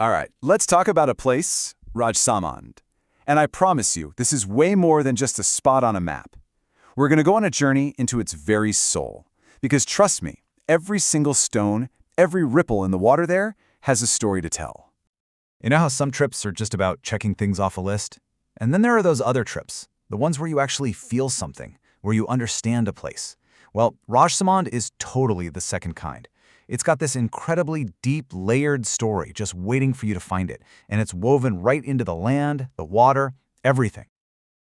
All right, let's talk about a place, Rajsamand. And I promise you, this is way more than just a spot on a map. We're going to go on a journey into its very soul. Because trust me, every single stone, every ripple in the water there has a story to tell. You know how some trips are just about checking things off a list? And then there are those other trips, the ones where you actually feel something, where you understand a place. Well, Rajsamand is totally the second kind. It's got this incredibly deep, layered story just waiting for you to find it, and it's woven right into the land, the water, everything.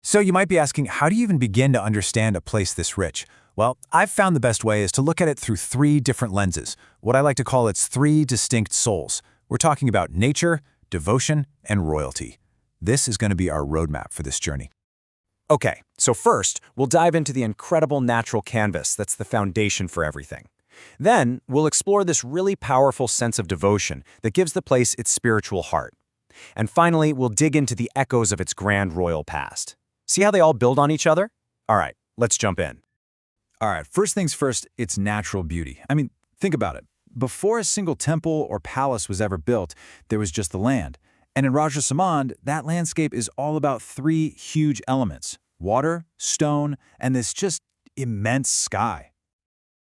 So you might be asking, how do you even begin to understand a place this rich? Well, I've found the best way is to look at it through three different lenses, what I like to call its three distinct souls. We're talking about nature, devotion, and royalty. This is going to be our roadmap for this journey. Okay, so first, we'll dive into the incredible natural canvas that's the foundation for everything. Then, we'll explore this really powerful sense of devotion that gives the place its spiritual heart. And finally, we'll dig into the echoes of its grand royal past. See how they all build on each other? All right, let's jump in. All right, first things first, its natural beauty. I mean, think about it. Before a single temple or palace was ever built, there was just the land. And in Rajsamand, that landscape is all about three huge elements: water, stone, and this just immense sky.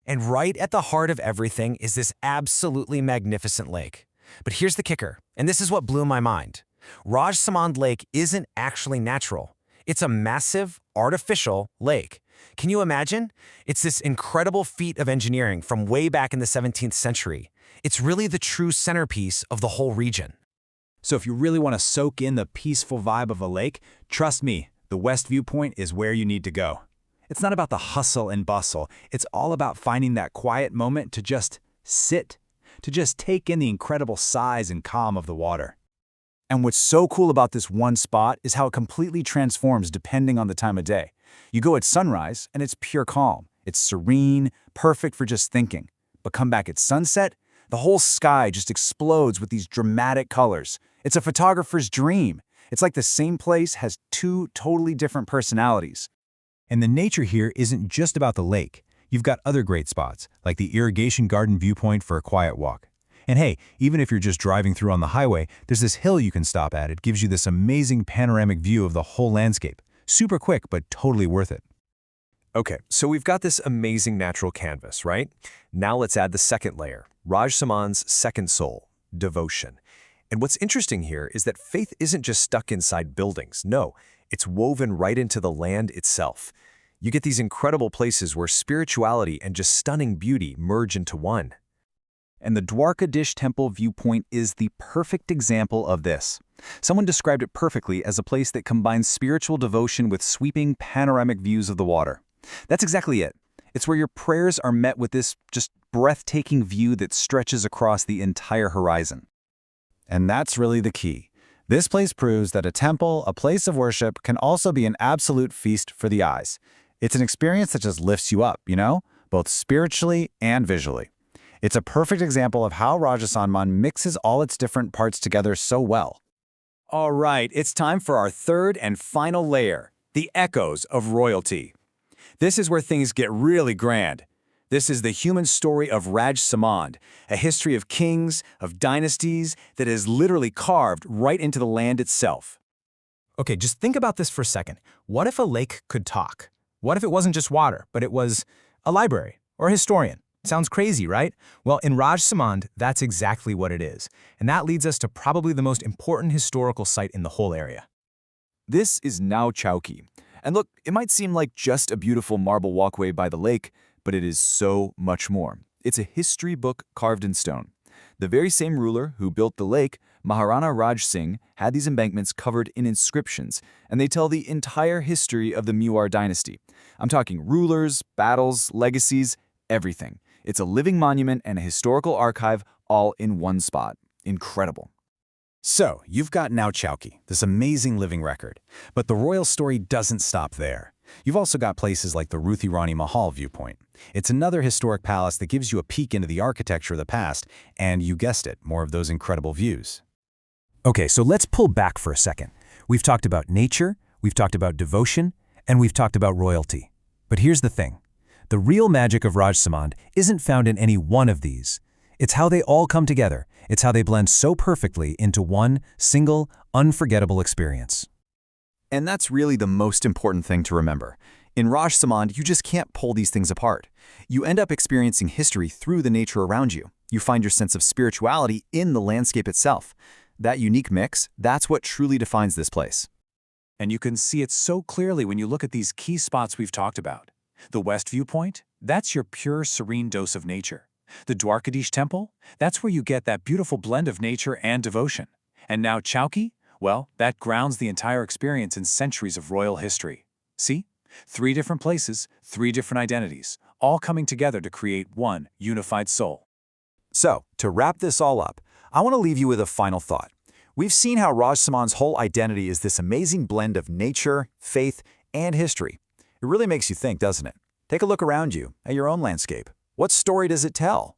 And right at the heart of everything is this absolutely magnificent lake. But here's the kicker, and this is what blew my mind. Rajsamand Lake isn't actually natural. It's a massive, artificial lake. Can you imagine? It's this incredible feat of engineering from way back in the 17th century. It's really the true centerpiece of the whole region. So if you really want to soak in the peaceful vibe of a lake, trust me, the West Viewpoint is where you need to go. It's not about the hustle and bustle. It's all about finding that quiet moment to just sit, to just take in the incredible size and calm of the water. And what's so cool about this one spot is how it completely transforms depending on the time of day. You go at sunrise, and it's pure calm. It's serene, perfect for just thinking. But come back at sunset, the whole sky just explodes with these dramatic colors. It's a photographer's dream. It's like the same place has two totally different personalities. And the nature here isn't just about the lake. You've got other great spots, like the Irrigation Garden Viewpoint for a quiet walk. And hey, even if you're just driving through on the highway, there's this hill you can stop at. It gives you this amazing panoramic view of the whole landscape. Super quick, but totally worth it. Okay, so we've got this amazing natural canvas, right? Now let's add the second layer, Rajsamand's second soul, devotion. And what's interesting here is that faith isn't just stuck inside buildings. No, it's woven right into the land itself. You get these incredible places where spirituality and just stunning beauty merge into one. And the Dwarkadhish Temple View Point is the perfect example of this. Someone described it perfectly as a place that combines spiritual devotion with sweeping panoramic views of the water. That's exactly it. It's where your prayers are met with this just breathtaking view that stretches across the entire horizon. And that's really the key. This place proves that a temple, a place of worship, can also be an absolute feast for the eyes. It's an experience that just lifts you up, both spiritually and visually. It's a perfect example of how Rajsamand mixes all its different parts together so well. All right, it's time for our third and final layer, the echoes of royalty. This is where things get really grand. This is the human story of Rajsamand, a history of kings, of dynasties that is literally carved right into the land itself. Okay, just think about this for a second. What if a lake could talk? What if it wasn't just water, but it was a library or a historian? Sounds crazy, right? Well, in Rajsamand, that's exactly what it is. And that leads us to probably the most important historical site in the whole area. This is Nau Chauki. And look, it might seem like just a beautiful marble walkway by the lake, but it is so much more. It's a history book carved in stone. The very same ruler who built the lake, Maharana Raj Singh, had these embankments covered in inscriptions, and they tell the entire history of the Mewar dynasty. I'm talking rulers, battles, legacies, everything. It's a living monument and a historical archive all in one spot. Incredible. So, you've got Nau Chauki, this amazing living record. But the royal story doesn't stop there. You've also got places like the Ruthi Rani Mahal viewpoint. It's another historic palace that gives you a peek into the architecture of the past, and you guessed it, more of those incredible views. Okay, so let's pull back for a second. We've talked about nature, we've talked about devotion, and we've talked about royalty. But here's the thing. The real magic of Rajsamand isn't found in any one of these. It's how they all come together It's how they blend so perfectly into one single, unforgettable experience. And that's really the most important thing to remember. In Rajsamand, you just can't pull these things apart. You end up experiencing history through the nature around you. You find your sense of spirituality in the landscape itself. That unique mix, that's what truly defines this place. And you can see it so clearly when you look at these key spots we've talked about. The West Viewpoint, that's your pure, serene dose of nature. The Dwarkadhish Temple, that's where you get that beautiful blend of nature and devotion. And Nau Chauki, well, that grounds the entire experience in centuries of royal history. See? 3 different places, 3 different identities, all coming together to create one unified soul. So, to wrap this all up, I want to leave you with a final thought. We've seen how Rajsamand's whole identity is this amazing blend of nature, faith, and history. It really makes you think, doesn't it? Take a look around you, at your own landscape. What story does it tell?